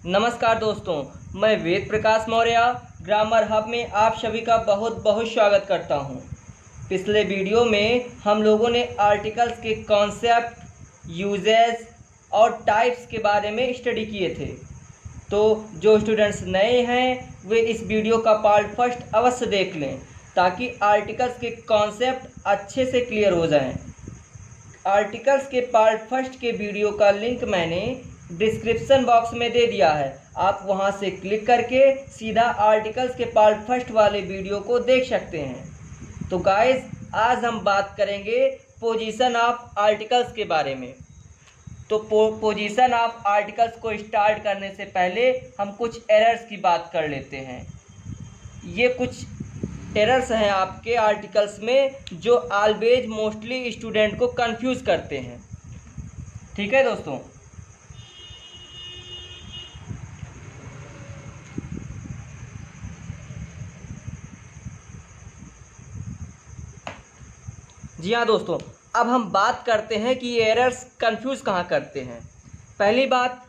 नमस्कार दोस्तों, मैं वेद प्रकाश मौर्य ग्रामर हब में आप सभी का बहुत बहुत स्वागत करता हूं। पिछले वीडियो में हम लोगों ने आर्टिकल्स के कॉन्सेप्ट, यूजेस और टाइप्स के बारे में स्टडी किए थे। तो जो स्टूडेंट्स नए हैं वे इस वीडियो का पार्ट फर्स्ट अवश्य देख लें ताकि आर्टिकल्स के कॉन्सेप्ट अच्छे से क्लियर हो जाएं। आर्टिकल्स के पार्ट फर्स्ट के वीडियो का लिंक मैंने डिस्क्रिप्शन बॉक्स में दे दिया है। आप वहां से क्लिक करके सीधा आर्टिकल्स के पार्ट फर्स्ट वाले वीडियो को देख सकते हैं। तो गाइस, आज हम बात करेंगे पोजीशन ऑफ आर्टिकल्स के बारे में। तो पोजीशन ऑफ आर्टिकल्स को स्टार्ट करने से पहले हम कुछ एरर्स की बात कर लेते हैं। ये कुछ एरर्स हैं आपके आर्टिकल्स में जो ऑलवेज मोस्टली स्टूडेंट को कंफ्यूज करते हैं। ठीक है दोस्तों, जी हाँ दोस्तों, अब हम बात करते हैं कि ये एरर्स कंफ्यूज कहाँ करते हैं। पहली बात,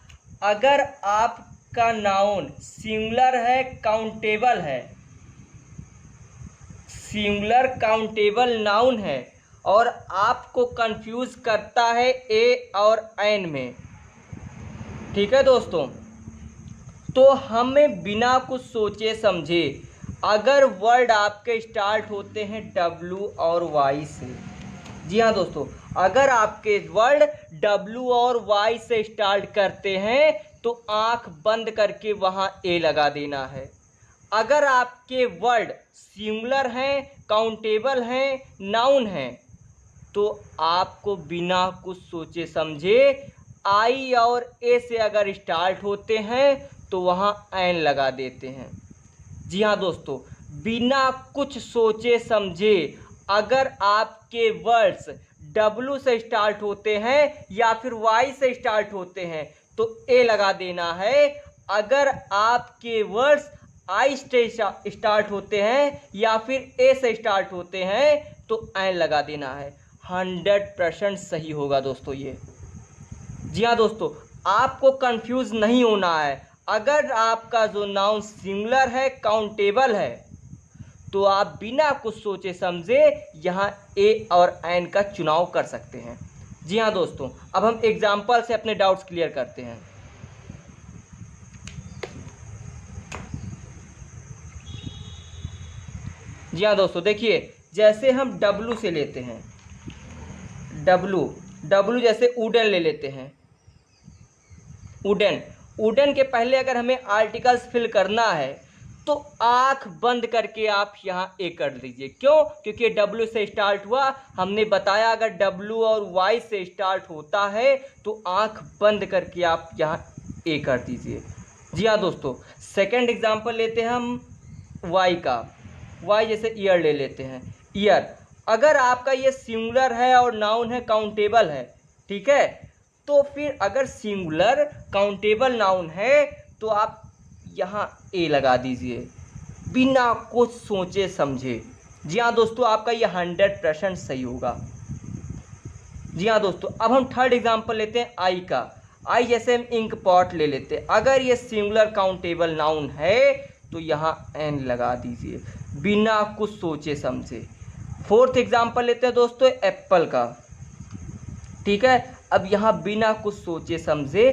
अगर आपका नाउन सिंगुलर है, काउंटेबल है, सिंगुलर काउंटेबल नाउन है और आपको कंफ्यूज करता है ए और एन में, ठीक है दोस्तों, तो हमें बिना कुछ सोचे समझे, अगर वर्ड आपके स्टार्ट होते हैं डब्लू और वाई से, जी हाँ दोस्तों, अगर आपके वर्ड डब्लू और वाई से स्टार्ट करते हैं तो आंख बंद करके वहाँ ए लगा देना है। अगर आपके वर्ड सिंगुलर हैं, काउंटेबल हैं, नाउन हैं, तो आपको बिना कुछ सोचे समझे आई और ए से अगर स्टार्ट होते हैं तो वहाँ एन लगा देते हैं। जी हाँ दोस्तों, बिना कुछ सोचे समझे अगर आपके वर्ड्स डब्लू से स्टार्ट होते हैं या फिर वाई से स्टार्ट होते हैं तो ए लगा देना है। अगर आपके वर्ड्स आई से स्टार्ट होते हैं या फिर ए से स्टार्ट होते हैं तो एन लगा देना है। 100% सही होगा दोस्तों ये। जी हाँ दोस्तों, आपको कंफ्यूज नहीं होना है। अगर आपका जो नाउन सिंगुलर है, काउंटेबल है, तो आप बिना कुछ सोचे समझे यहाँ ए और एन का चुनाव कर सकते हैं। जी हाँ दोस्तों, अब हम एग्जाम्पल से अपने डाउट्स क्लियर करते हैं। जी हाँ दोस्तों, देखिए, जैसे हम डब्लू से लेते हैं, डब्लू जैसे वुडन ले लेते हैं, वुडन के पहले अगर हमें आर्टिकल्स फिल करना है तो आंख बंद करके आप यहाँ ए कर दीजिए। क्यों? क्योंकि डब्लू से स्टार्ट हुआ। हमने बताया अगर डब्लू और वाई से स्टार्ट होता है तो आंख बंद करके आप यहाँ ए कर दीजिए। जी हाँ दोस्तों, सेकंड एग्जांपल लेते हैं हम वाई का। वाई जैसे ईयर ले लेते हैं। ईयर, अगर आपका ये सिंगुलर है और नाउन है, काउंटेबल है, ठीक है, तो फिर अगर सिंगुलर काउंटेबल नाउन है तो आप यहाँ ए लगा दीजिए बिना कुछ सोचे समझे। जी हाँ दोस्तों, आपका ये 100% सही होगा। जी हाँ दोस्तों, अब हम थर्ड एग्जांपल लेते हैं आई का। आई जैसे हम इंक पॉट ले लेते हैं। अगर ये सिंगुलर काउंटेबल नाउन है तो यहाँ एन लगा दीजिए बिना कुछ सोचे समझे। फोर्थ एग्जांपल लेते हैं दोस्तों एप्पल का, ठीक है, अब यहाँ बिना कुछ सोचे समझे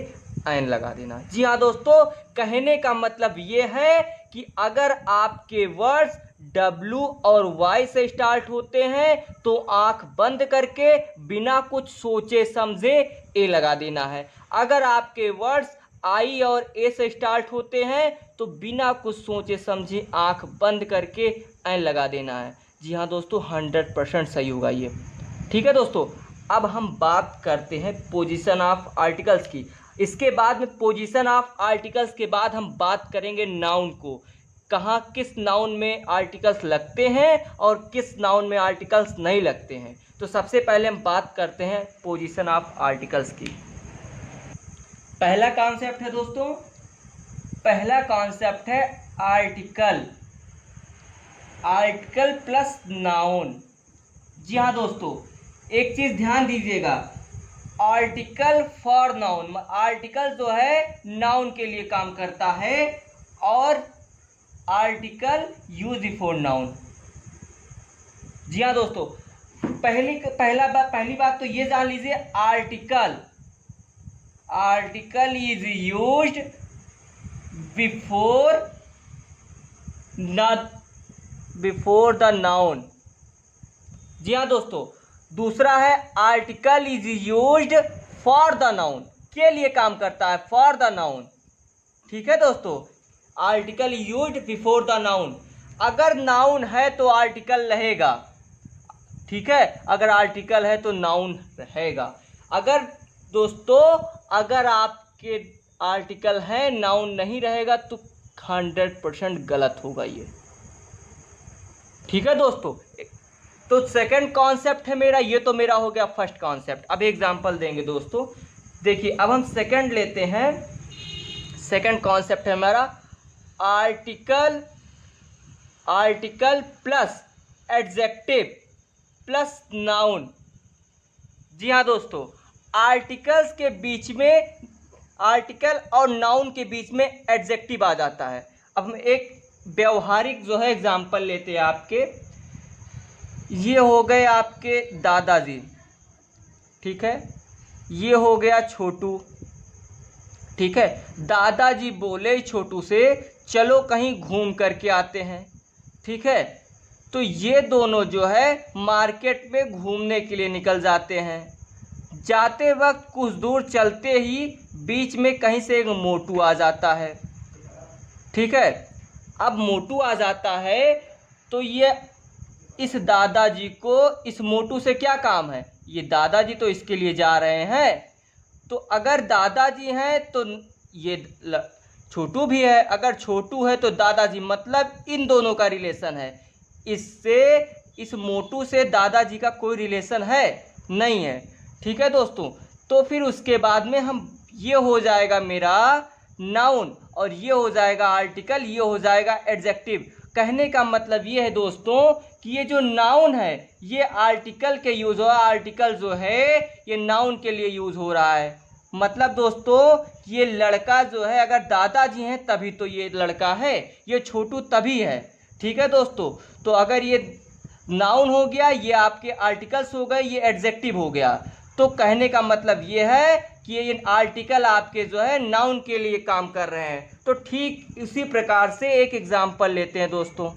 एन लगा देना। जी हाँ दोस्तों, कहने का मतलब ये है कि अगर आपके वर्ड्स डब्लू और वाई से स्टार्ट होते हैं तो आंख बंद करके बिना कुछ सोचे समझे ए लगा देना है। अगर आपके वर्ड्स आई और ए से स्टार्ट होते हैं तो बिना कुछ सोचे समझे आंख बंद करके एन लगा देना है। जी हाँ दोस्तों, 100% सही होगा ये। ठीक है दोस्तों, अब हम बात करते हैं पोजीशन ऑफ आर्टिकल्स की। इसके बाद में पोजीशन ऑफ आर्टिकल्स के बाद हम बात करेंगे नाउन को, कहाँ किस नाउन में आर्टिकल्स लगते हैं और किस नाउन में आर्टिकल्स नहीं लगते हैं। तो सबसे पहले हम बात करते हैं पोजीशन ऑफ आर्टिकल्स की। पहला कॉन्सेप्ट है दोस्तों, पहला कॉन्सेप्ट है आर्टिकल, आर्टिकल प्लस नाउन। जी हाँ दोस्तों, एक चीज़ ध्यान दीजिएगा, आर्टिकल फॉर नाउन, आर्टिकल जो है नाउन के लिए काम करता है और आर्टिकल यूज बिफोर नाउन। जी हाँ दोस्तों, पहली बात तो ये जान लीजिए, article is used before the noun. जी हाँ दोस्तों, दूसरा है article is used for the noun, के लिए काम करता है, फॉर द नाउन। ठीक है दोस्तों, article used before the noun, अगर नाउन है तो आर्टिकल रहेगा। ठीक है, अगर आर्टिकल है तो नाउन रहेगा। अगर दोस्तों अगर आपके आर्टिकल है नाउन नहीं रहेगा तो 100% गलत होगा ये। ठीक है दोस्तों, तो सेकंड कॉन्सेप्ट है मेरा, ये तो मेरा हो गया फर्स्ट कॉन्सेप्ट। अब एग्जांपल देंगे दोस्तों, देखिए अब हम सेकंड लेते हैं। सेकंड कॉन्सेप्ट है हमारा article plus adjective plus noun. जी हाँ दोस्तों, आर्टिकल्स के बीच में, आर्टिकल और नाउन के बीच में एडजेक्टिव आ जाता है। अब हम एक व्यवहारिक जो है एग्जांपल लेते हैं आपके, ये हो गए आपके दादाजी। ठीक है, ये हो गया छोटू। ठीक है, दादाजी बोले छोटू से चलो कहीं घूम करके आते हैं। ठीक है, तो ये दोनों जो है मार्केट में घूमने के लिए निकल जाते हैं। जाते वक्त कुछ दूर चलते ही बीच में कहीं से एक मोटू आ जाता है। ठीक है, अब मोटू आ जाता है तो ये इस दादाजी को, इस मोटू से क्या काम है, ये दादाजी तो इसके लिए जा रहे हैं, तो अगर दादाजी हैं तो ये छोटू भी है, अगर छोटू है तो दादाजी, मतलब इन दोनों का रिलेशन है। इससे, इस मोटू से दादाजी का कोई रिलेशन है नहीं है। ठीक है दोस्तों, तो फिर उसके बाद में हम, ये हो जाएगा मेरा नाउन और ये हो जाएगा आर्टिकल, ये हो जाएगा एडजेक्टिव। कहने का मतलब ये है दोस्तों कि ये जो नाउन है ये आर्टिकल के यूज़ हो, आर्टिकल जो है ये नाउन के लिए यूज़ हो रहा है। मतलब दोस्तों ये लड़का जो है, अगर दादाजी हैं तभी तो ये लड़का है, ये छोटू तभी है। ठीक है दोस्तों, तो अगर ये नाउन हो गया, ये आपके आर्टिकल्स हो गए, ये एडजेक्टिव हो गया। तो कहने का मतलब ये है कि ये आर्टिकल आपके जो है नाउन के लिए काम कर रहे हैं। तो ठीक इसी प्रकार से एक एग्जांपल लेते हैं दोस्तों।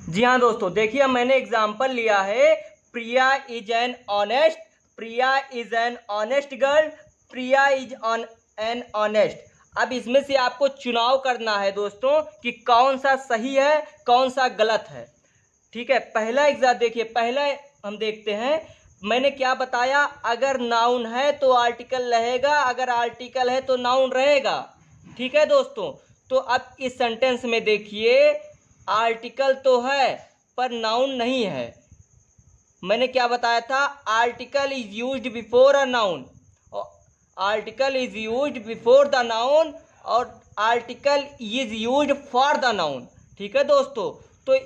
जी हाँ दोस्तों, देखिए मैंने एग्जांपल लिया है, Priya is an honest, Priya is an honest girl, Priya is an honest. अब इसमें से आपको चुनाव करना है दोस्तों कि कौन सा सही है कौन सा गलत है। ठीक है, पहला एग्जाम देखिए, पहला हम देखते हैं, मैंने क्या बताया, अगर नाउन है तो आर्टिकल रहेगा, अगर आर्टिकल है तो नाउन रहेगा। ठीक है दोस्तों, तो अब इस सेंटेंस में देखिए, आर्टिकल तो है पर नाउन नहीं है। मैंने क्या बताया था, article is used before a noun, article is used before the noun और article is used for the noun. ठीक है दोस्तों, तो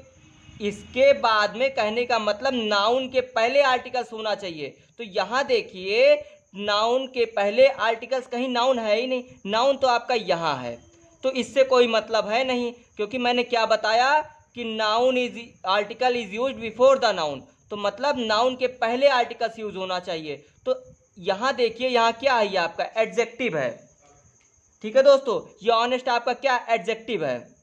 इसके बाद में कहने का मतलब नाउन के पहले आर्टिकल्स होना चाहिए। तो यहाँ देखिए, नाउन के पहले आर्टिकल्स, कहीं नाउन है ही नहीं, नाउन तो आपका यहाँ है, तो इससे कोई मतलब है नहीं, क्योंकि मैंने क्या बताया कि noun is, article is used before the noun, तो मतलब नाउन के पहले आर्टिकल्स यूज होना चाहिए। तो यहाँ देखिए, यहाँ क्या है, ये आपका एडजेक्टिव है। ठीक है दोस्तों, ये ऑनेस्ट आपका क्या एडजेक्टिव है।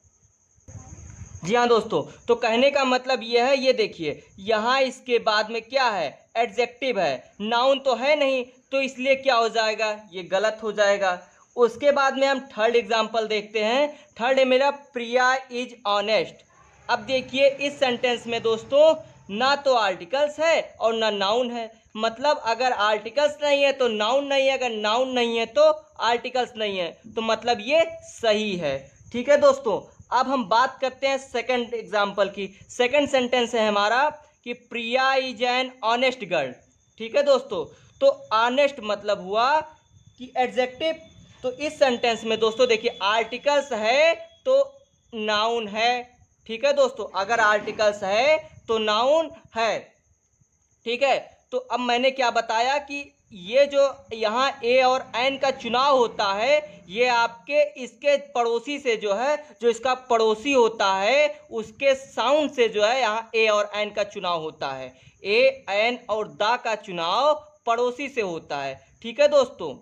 जी हाँ दोस्तों, तो कहने का मतलब ये है, ये देखिए यहाँ इसके बाद में क्या है, एडजेक्टिव है, नाउन तो है नहीं, तो इसलिए क्या हो जाएगा, ये गलत हो जाएगा। उसके बाद में हम थर्ड एग्जांपल देखते हैं। थर्ड है मेरा, प्रिया इज ऑनेस्ट। अब देखिए इस सेंटेंस में दोस्तों ना तो आर्टिकल्स है और ना नाउन है, मतलब अगर आर्टिकल्स नहीं है तो नाउन नहीं है, अगर नाउन नहीं है तो आर्टिकल्स नहीं है, तो मतलब ये सही है। ठीक है दोस्तों, अब हम बात करते हैं सेकंड एग्जांपल की। सेकंड सेंटेंस है हमारा कि प्रिया इज एन ऑनेस्ट गर्ल। ठीक है दोस्तों, तो ऑनेस्ट मतलब हुआ कि एडजेक्टिव। तो इस सेंटेंस में दोस्तों देखिए, आर्टिकल्स है तो नाउन है। ठीक है दोस्तों, अगर आर्टिकल्स है तो नाउन है। ठीक है। तो अब मैंने क्या बताया कि ये जो यहाँ ए और एन का चुनाव होता है, ये आपके इसके पड़ोसी से जो है, जो इसका पड़ोसी होता है उसके साउंड से जो है यहाँ ए और एन का चुनाव होता है। ए, एन और दा का चुनाव पड़ोसी से होता है। ठीक है दोस्तों,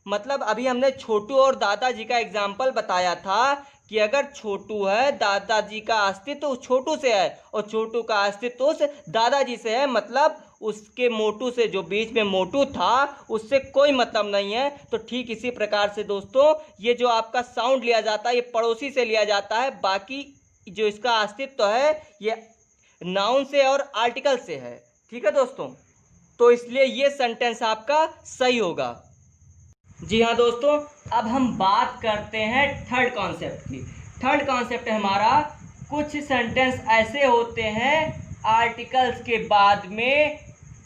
मतलब अभी हमने छोटू और दादाजी का एग्जाम्पल बताया था कि अगर छोटू है, दादाजी का अस्तित्व उस छोटू से है और छोटू का अस्तित्व उस दादाजी से है, मतलब उसके मोटू से, जो बीच में मोटू था उससे कोई मतलब नहीं है। तो ठीक इसी प्रकार से दोस्तों ये जो आपका साउंड लिया जाता है ये पड़ोसी से लिया जाता है, बाकी जो इसका अस्तित्व है ये नाउन से और आर्टिकल से है। ठीक है दोस्तों, तो इसलिए ये सेंटेंस आपका सही होगा। जी हाँ दोस्तों, अब हम बात करते हैं थर्ड कॉन्सेप्ट की। थर्ड कॉन्सेप्ट है हमारा, कुछ सेंटेंस ऐसे होते हैं आर्टिकल्स के बाद में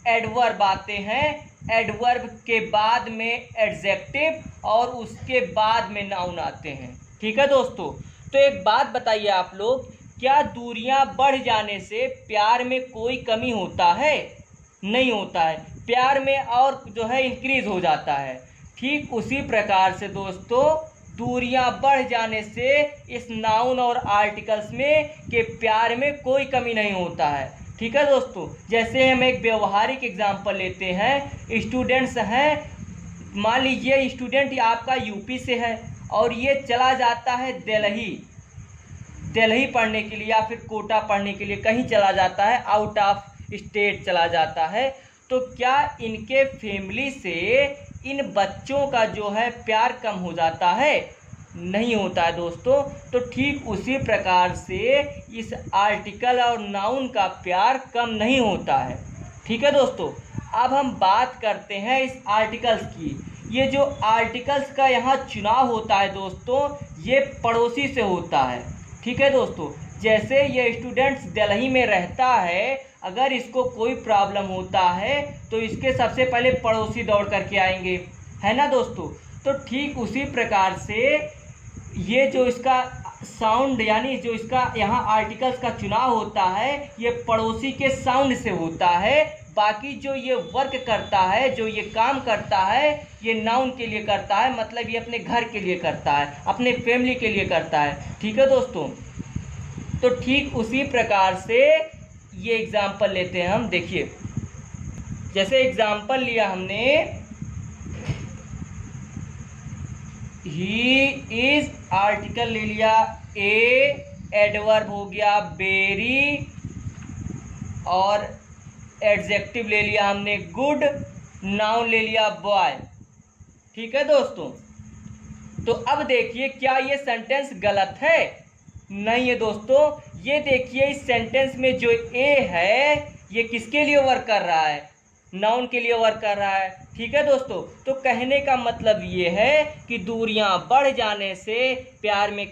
एडवर्ब आते हैं, एडवर्ब के बाद में एडजेक्टिव और उसके बाद में नाउन आते हैं। ठीक है दोस्तों, तो एक बात बताइए आप लोग, क्या दूरियां बढ़ जाने से प्यार में कोई कमी होता है? नहीं होता है, प्यार में और जो है इंक्रीज हो जाता है। ठीक उसी प्रकार से दोस्तों दूरियां बढ़ जाने से इस नाउन और आर्टिकल्स में के प्यार में कोई कमी नहीं होता है। ठीक है दोस्तों, जैसे हम एक व्यवहारिक एग्जांपल लेते हैं, स्टूडेंट्स हैं, मान लीजिए स्टूडेंट आपका यूपी से है और ये चला जाता है दिल्ली पढ़ने के लिए या फिर कोटा पढ़ने के लिए, कहीं चला जाता है, आउट ऑफ स्टेट चला जाता है, तो क्या इनके फैमिली से इन बच्चों का जो है प्यार कम हो जाता है? नहीं होता है दोस्तों। तो ठीक उसी प्रकार से इस आर्टिकल और नाउन का प्यार कम नहीं होता है। ठीक है दोस्तों, अब हम बात करते हैं इस आर्टिकल्स की। ये जो आर्टिकल्स का यहाँ चुनाव होता है दोस्तों, ये पड़ोसी से होता है। ठीक है दोस्तों, जैसे ये स्टूडेंट्स दिल्ली में रहता है, अगर इसको कोई प्रॉब्लम होता है तो इसके सबसे पहले पड़ोसी दौड़ करके आएंगे, है ना दोस्तों। तो ठीक उसी प्रकार से ये जो इसका साउंड यानी जो इसका यहाँ आर्टिकल्स का चुनाव होता है ये पड़ोसी के साउंड से होता है। बाकी जो ये वर्क करता है, जो ये काम करता है, ये नाउन के लिए करता है, मतलब ये अपने घर के लिए करता है, अपने फैमिली के लिए करता है। ठीक है दोस्तों, तो ठीक उसी प्रकार से ये एग्जाम्पल लेते हैं हम। देखिए, जैसे एग्जाम्पल लिया हमने, ही इज आर्टिकल ले लिया ए, एडवर्ब हो गया वेरी, और एडजेक्टिव ले लिया हमने गुड, नाउन ले लिया बॉय। ठीक है दोस्तों, तो अब देखिए क्या ये सेंटेंस गलत है? नहीं है दोस्तों। ये देखिए इस सेंटेंस में जो ए है ये किसके लिए वर्क कर रहा है? नाउन के लिए वर्क कर रहा है। ठीक है दोस्तों, तो कहने का मतलब ये है कि दूरियां बढ़ जाने से प्यार में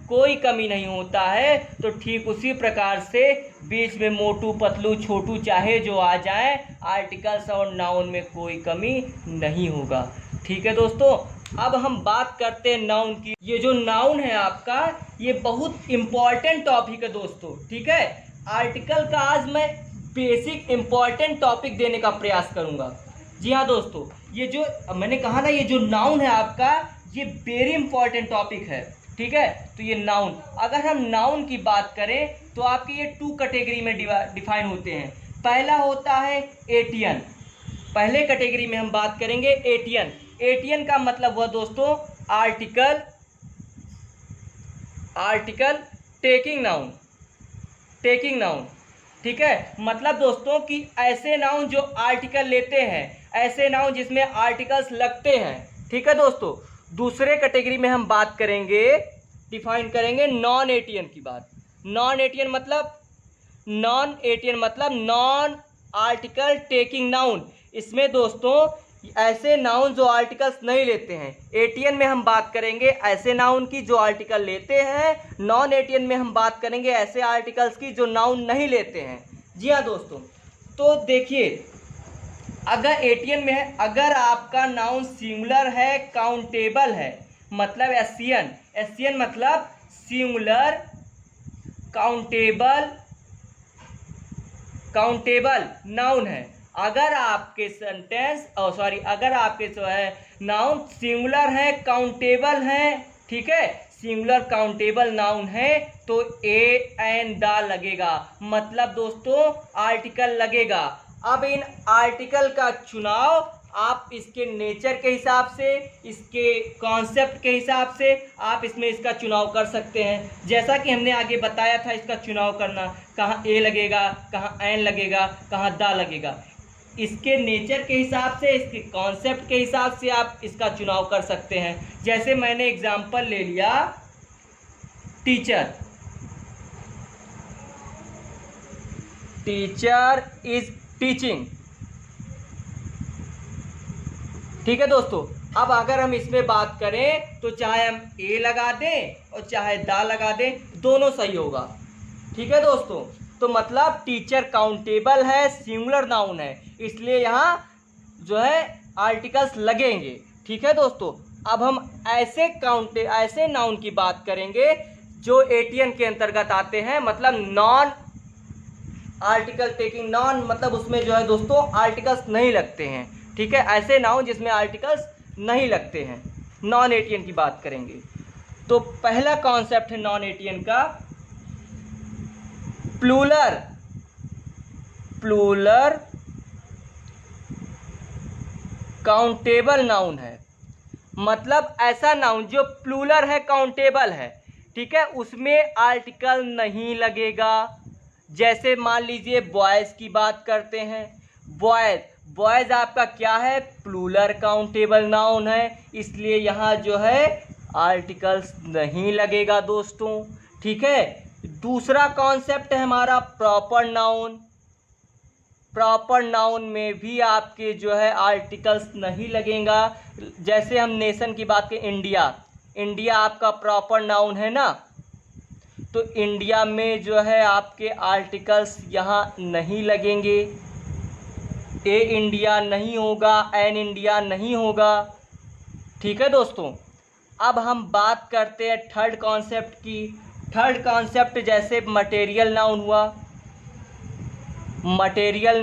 कोई कमी नहीं होता है। तो ठीक उसी प्रकार से बीच में मोटू पतलू छोटू चाहे जो आ जाए, आर्टिकल्स और नाउन में कोई कमी नहीं होगा। ठीक है दोस्तों, अब हम बात करते हैं नाउन की। ये जो नाउन है आपका ये बहुत इम्पॉर्टेंट टॉपिक है दोस्तों। ठीक है, आर्टिकल का आज मैं बेसिक इम्पॉर्टेंट टॉपिक देने का प्रयास करूंगा। जी हाँ दोस्तों, ये जो मैंने कहा ना, ये जो नाउन है आपका ये वेरी इंपॉर्टेंट टॉपिक है। ठीक है, तो ये नाउन, अगर हम नाउन की बात करें तो आपके ये 2 कैटेगरी में डिफाइन होते हैं। पहला होता है एटियन। पहले कैटेगरी में हम बात करेंगे एटियन। एटियन का मतलब हुआ दोस्तों आर्टिकल टेकिंग नाउन। ठीक है, मतलब दोस्तों कि ऐसे नाउन जो आर्टिकल लेते हैं, ऐसे नाउन जिसमें आर्टिकल्स लगते हैं। ठीक है दोस्तों, दूसरे कैटेगरी में हम बात करेंगे, डिफाइन करेंगे नॉन एटियन की बात। नॉन एटियन मतलब नॉन आर्टिकल टेकिंग नाउन। इसमें दोस्तों ऐसे नाउन जो आर्टिकल्स नहीं लेते हैं। एटियन में हम बात करेंगे ऐसे नाउन की जो आर्टिकल लेते हैं, नॉन एटियन में हम बात करेंगे ऐसे आर्टिकल्स की जो नाउन नहीं लेते हैं। जी हाँ दोस्तों, तो देखिए अगर एटियन में है, अगर आपका नाउन सिंगुलर है, काउंटेबल है, मतलब एशियन मतलब सिंगुलर, काउंटेबल काउंटेबल नाउन है। अगर आपके अगर आपके जो है नाउन सिंगुलर है, काउंटेबल है, ठीक है, सिंगुलर काउंटेबल नाउन है तो ए एन दा लगेगा, मतलब दोस्तों आर्टिकल लगेगा। अब इन आर्टिकल का चुनाव आप इसके नेचर के हिसाब से, इसके कॉन्सेप्ट के हिसाब से आप इसमें इसका चुनाव कर सकते हैं। जैसा कि हमने आगे बताया था इसका चुनाव करना, कहाँ ए लगेगा, कहाँ एन लगेगा, कहाँ दा लगेगा। इसके नेचर के हिसाब से, इसके कॉन्सेप्ट के हिसाब से आप इसका चुनाव कर सकते हैं। जैसे मैंने एग्जाम्पल ले लिया टीचर, टीचर इज टीचिंग, ठीक है दोस्तों। अब अगर हम इसमें बात करें तो चाहे हम ए लगा दें और चाहे दा लगा दें, दोनों सही होगा, ठीक है दोस्तों। तो मतलब टीचर काउंटेबल है, सिंगुलर नाउन है, इसलिए यहाँ जो है आर्टिकल्स लगेंगे, ठीक है दोस्तों। अब हम ऐसे नाउन की बात करेंगे जो एटीएन के अंतर्गत आते हैं, मतलब नॉन आर्टिकल टेकिंग, नॉन मतलब उसमें जो है दोस्तों आर्टिकल्स नहीं लगते हैं, ठीक है। ऐसे नाउन जिसमें आर्टिकल्स नहीं लगते हैं, नॉन एटीएन की बात करेंगे। तो पहला कॉन्सेप्ट है नॉन एटीएन का प्लूरल, प्लूरल काउंटेबल नाउन है, मतलब ऐसा नाउन जो प्लूरल है, काउंटेबल है, ठीक है, उसमें आर्टिकल नहीं लगेगा। जैसे मान लीजिए बॉयज़ की बात करते हैं, बॉयज़ आपका क्या है, प्लूरल काउंटेबल नाउन है, इसलिए यहाँ जो है आर्टिकल्स नहीं लगेगा दोस्तों, ठीक है। दूसरा कॉन्सेप्ट है हमारा प्रॉपर नाउन, प्रॉपर नाउन में भी आपके जो है आर्टिकल्स नहीं लगेगा। जैसे हम नेशन की बात करें, इंडिया आपका प्रॉपर नाउन है ना, तो इंडिया में जो है आपके आर्टिकल्स यहाँ नहीं लगेंगे, ए इंडिया नहीं होगा, एन इंडिया नहीं होगा, ठीक है दोस्तों। अब हम बात करते हैं थर्ड कॉन्सेप्ट की। थर्ड कॉन्सेप्ट जैसे मटेरियल नाउन हुआ, मटेरियल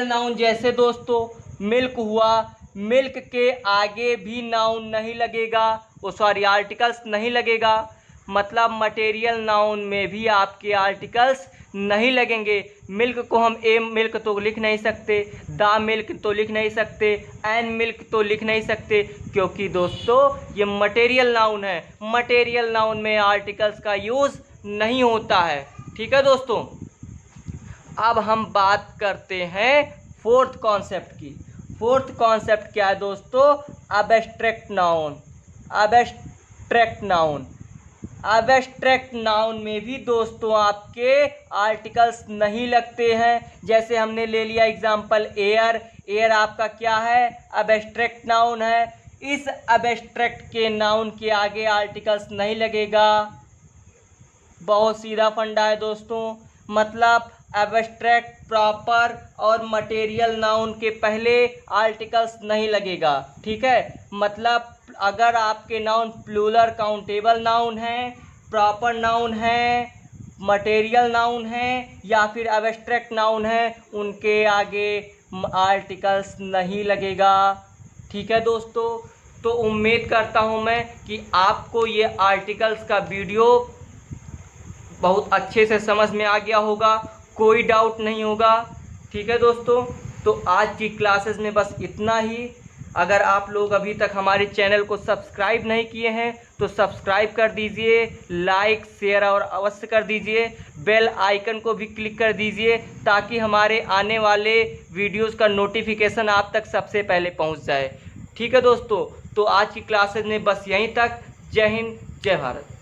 नाउन जैसे दोस्तों मिल्क हुआ, मिल्क के आगे भी नाउन नहीं लगेगा, आर्टिकल्स नहीं लगेगा, मतलब मटेरियल नाउन में भी आपके आर्टिकल्स नहीं लगेंगे। मिल्क को हम ए मिल्क तो लिख नहीं सकते, दा मिल्क तो लिख नहीं सकते, एन मिल्क तो लिख नहीं सकते, क्योंकि दोस्तों ये मटेरियल नाउन है, मटेरियल नाउन में आर्टिकल्स का यूज़ नहीं होता है, ठीक है दोस्तों। अब हम बात करते हैं फोर्थ कॉन्सेप्ट की। फोर्थ कॉन्सेप्ट क्या है दोस्तों, abstract noun, abstract noun. Abstract noun में भी दोस्तों आपके आर्टिकल्स नहीं लगते हैं। जैसे हमने ले लिया एग्जांपल एयर, एयर आपका क्या है, एब्स्ट्रैक्ट नाउन है, इस एब्स्ट्रैक्ट के नाउन के आगे आर्टिकल्स नहीं लगेगा। बहुत सीधा फंडा है दोस्तों, मतलब एब्स्ट्रैक्ट, प्रॉपर और मटेरियल नाउन के पहले आर्टिकल्स नहीं लगेगा, ठीक है। मतलब अगर आपके नाउन प्लूरल काउंटेबल नाउन है, प्रॉपर नाउन है, मटेरियल नाउन है या फिर एब्स्ट्रैक्ट नाउन है, उनके आगे आर्टिकल्स नहीं लगेगा, ठीक है दोस्तों। तो उम्मीद करता हूँ मैं कि आपको ये आर्टिकल्स का वीडियो बहुत अच्छे से समझ में आ गया होगा, कोई डाउट नहीं होगा, ठीक है दोस्तों। तो आज की क्लासेस में बस इतना ही। अगर आप लोग अभी तक हमारे चैनल को सब्सक्राइब नहीं किए हैं तो सब्सक्राइब कर दीजिए, लाइक शेयर और अवश्य कर दीजिए, बेल आइकन को भी क्लिक कर दीजिए ताकि हमारे आने वाले वीडियोस का नोटिफिकेशन आप तक सबसे पहले पहुंच जाए, ठीक है दोस्तों। तो आज की क्लासेस में बस यहीं तक। जय हिंद, जय भारत।